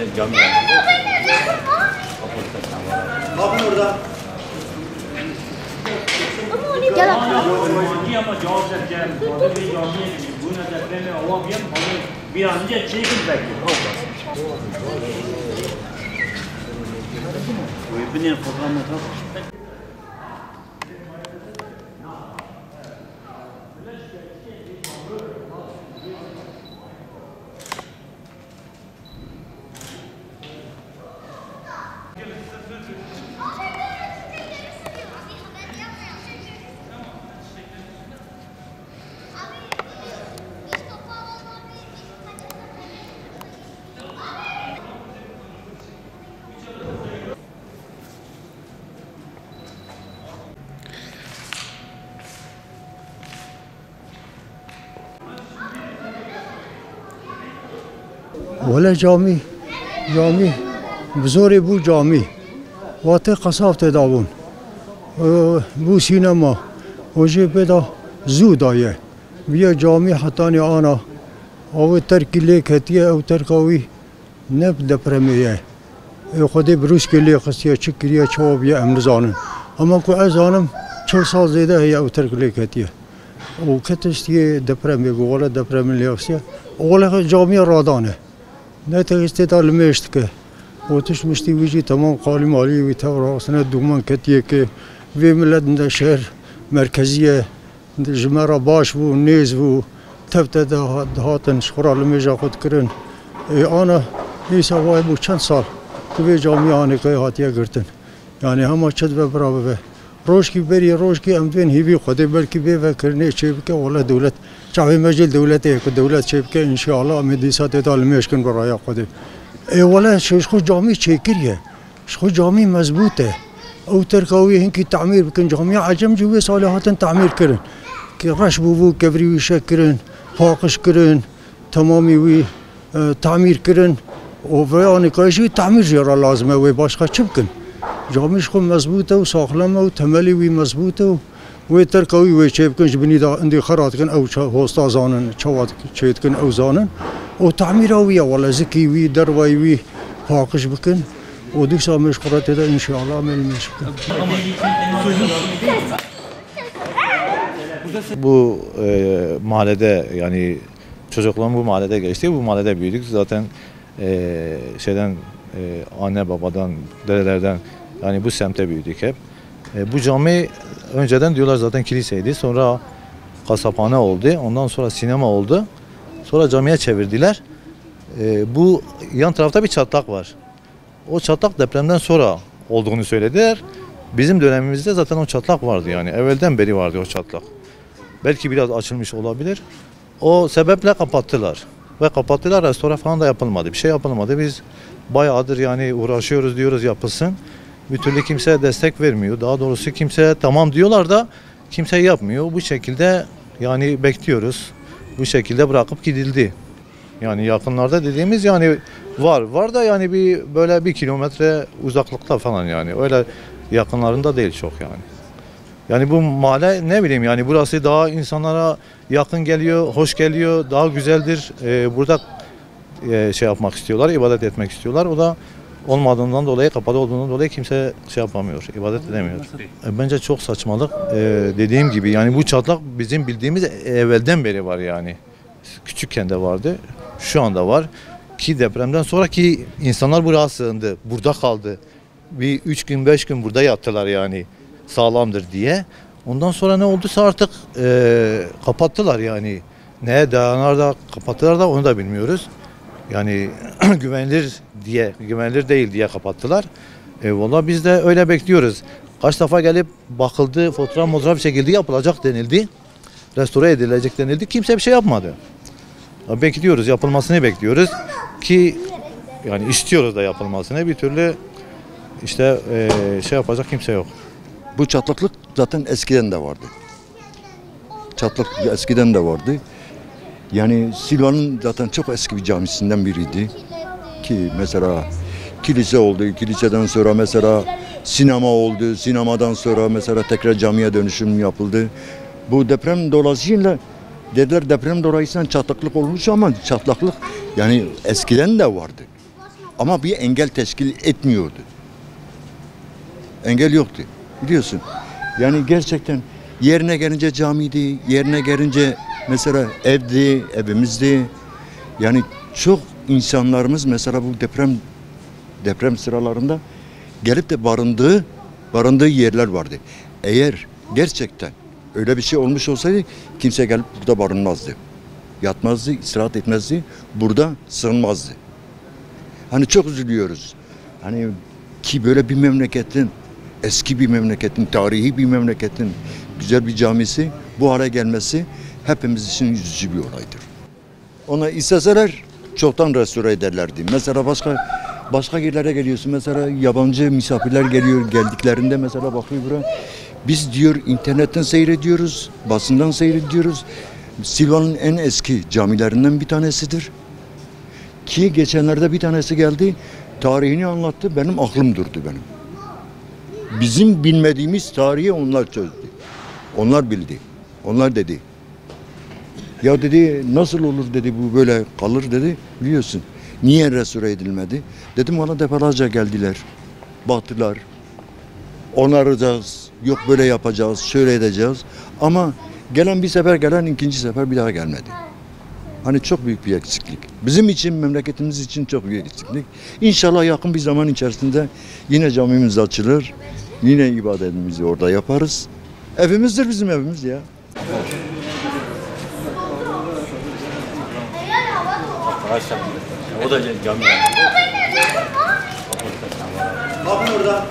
Abi orada. Gel bir an önce çekin bekliyor. Benim fotoğrafım ولا جامی بزرگ بو جامی وقتی قصاف تداوم بو سینما وجه بدا زود آیه بیا جامی حتانی آنا او ترکی لیکتیه او ترکاوی نب دپرمیه خودی بروش کلی قصیه چکریه چوابیه امرزانن اما کو ازانم 4 سال زیده هی او ترک لیکتیه او کتشتیه دپرمیه ولا دپرمیه ولا جامی رادانه نه تغییرات علمیشت که وقتش مشتی ویجی تمام قالی مالی و توراسنه دومان کتیه که وی ملت در شهر مرکزیه جمعه باش و نیز و تفت دهاتن شخور علمیجا خود کرن آنا نیسا وای بو چند سال که وی جامعه که هاتیه گرتن یعنی همه چد و برابه روش کی بری روش کی امدین هیوی خودی بلکی بی و کرنه چه بکه ولا دولت چاوی مجل دولته که دولت چه بکه انشاءالله مدیسات تعلیمیش کن برای خودی ولا شخو جامعه چکریه شخو جامعه مضبوطه او ترکاوی هنکی تعمیر بکن جامعه عجم جوی صالحاتن تعمیر کرن که رش بو کبری وی شکرن فاقش کرن تمامی وی تعمیر کرن و بیان کایشی تعمیر جرا لازمه و باشخه چه بکن جامعه خو مضبوطه و ساخلمه و تملی وی مضبوطه و ترکاوی وی چه بکنش بنی دا اندی خرات کن او هستا زانن چواد چید کن او زانن و تعمیر وی ولا زکی وی دروی وی فاقش بکن و دیسا مشقرات دا انشاءالله عمل میشه. Bu mahallede yani çocukluğum bu mahallede geçti. Bu mahallede büyüdük. Zaten anne babadan, dedelerden yani bu semtte büyüdük hep. Bu cami önceden diyorlar zaten kiliseydi. Sonra kasaphane oldu. Ondan sonra sinema oldu. Sonra camiye çevirdiler. Bu yan tarafta bir çatlak var. O çatlak depremden sonra olduğunu söylediler. Bizim dönemimizde zaten o çatlak vardı yani. Evvelden beri vardı o çatlak. Belki biraz açılmış olabilir. O sebeple kapattılar. Ve kapattılar, restore falan da yapılmadı. Bir şey yapılmadı. Biz bayağıdır yani uğraşıyoruz diyoruz yapılsın. Bir türlü kimse destek vermiyor. Daha doğrusu kimse tamam diyorlar da kimse yapmıyor. Bu şekilde yani bekliyoruz. Bu şekilde bırakıp gidildi. Yani yakınlarda dediğimiz yani var da yani bir böyle 1 kilometre uzaklıkta falan yani. Öyle yakınlarında değil çok yani. Yani bu mahalle ne bileyim yani burası daha insanlara yakın geliyor, hoş geliyor, daha güzeldir. Burada şey yapmak istiyorlar, ibadet etmek istiyorlar. O da olmadığından dolayı, kapalı olduğundan dolayı kimse şey yapamıyor, ibadet edemiyor. Bence çok saçmalık. Dediğim gibi yani bu çatlak bizim bildiğimiz evvelden beri var yani. Küçükken de vardı, şu anda var. Ki depremden sonraki insanlar buraya sığındı, burada kaldı. Bir 3 gün 5 gün burada yattılar yani sağlamdır diye. Ondan sonra ne olduysa artık kapattılar yani. Neye dayanar da kapattılar da onu da bilmiyoruz. Yani güvenilir değil diye kapattılar. Vallahi biz de öyle bekliyoruz. Kaç defa gelip bakıldı, fotoğraf çekildi, yapılacak denildi. Restore edilecek denildi. Kimse bir şey yapmadı. Bekliyoruz, yapılmasını bekliyoruz ki yani istiyoruz da yapılmasını. Bir türlü işte şey yapacak kimse yok. Bu çatlaklık zaten eskiden de vardı. Çatlak eskiden de vardı. Yani Silvan'ın zaten çok eski bir camisinden biriydi. Ki mesela kilise oldu. Kiliseden sonra mesela sinema oldu. Sinemadan sonra mesela tekrar camiye dönüşüm yapıldı. Bu deprem dolayısıyla dediler deprem dolayısıyla çatlaklık olmuş ama çatlaklık yani eskiden de vardı. Ama bir engel teşkil etmiyordu. Engel yoktu. Biliyorsun. Yani gerçekten yerine gelince camiydi, yerine gelince mesela evdi, evimizdi. Yani çok insanlarımız mesela bu deprem sıralarında gelip de barındığı yerler vardı. Eğer gerçekten öyle bir şey olmuş olsaydı kimse gelip burada barınmazdı. Yatmazdı, istirahat etmezdi, burada sığınmazdı. Hani çok üzülüyoruz. Hani ki böyle bir memleketin, eski bir memleketin, tarihi bir memleketin güzel bir camisi bu hale gelmesi hepimiz için üzücü bir olaydır. Ona isteseler çoktan restore ederlerdi. Mesela başka yerlere geliyorsun. Mesela yabancı misafirler geliyor. Geldiklerinde mesela bakıyor buraya. Biz diyor internetten seyrediyoruz, basından seyrediyoruz. Silvan'ın en eski camilerinden bir tanesidir. Ki geçenlerde bir tanesi geldi, tarihini anlattı. Benim aklım durdu benim. Bizim bilmediğimiz tarihi onlar çözdü. Onlar bildi. Onlar dedi. Ya dedi nasıl olur dedi bu böyle kalır dedi. Biliyorsun. Niye restore edilmedi? Dedim ona defalarca geldiler. Baktılar. Onaracağız. Yok böyle yapacağız. Şöyle edeceğiz. Ama gelen bir sefer gelen ikinci sefer bir daha gelmedi. Hani çok büyük bir eksiklik. Bizim için, memleketimiz için çok büyük eksiklik. İnşallah yakın bir zaman içerisinde yine camimiz açılır. Yine ibadetimizi orada yaparız. Evimizdir bizim evimiz ya. O da cami. Bakın orada.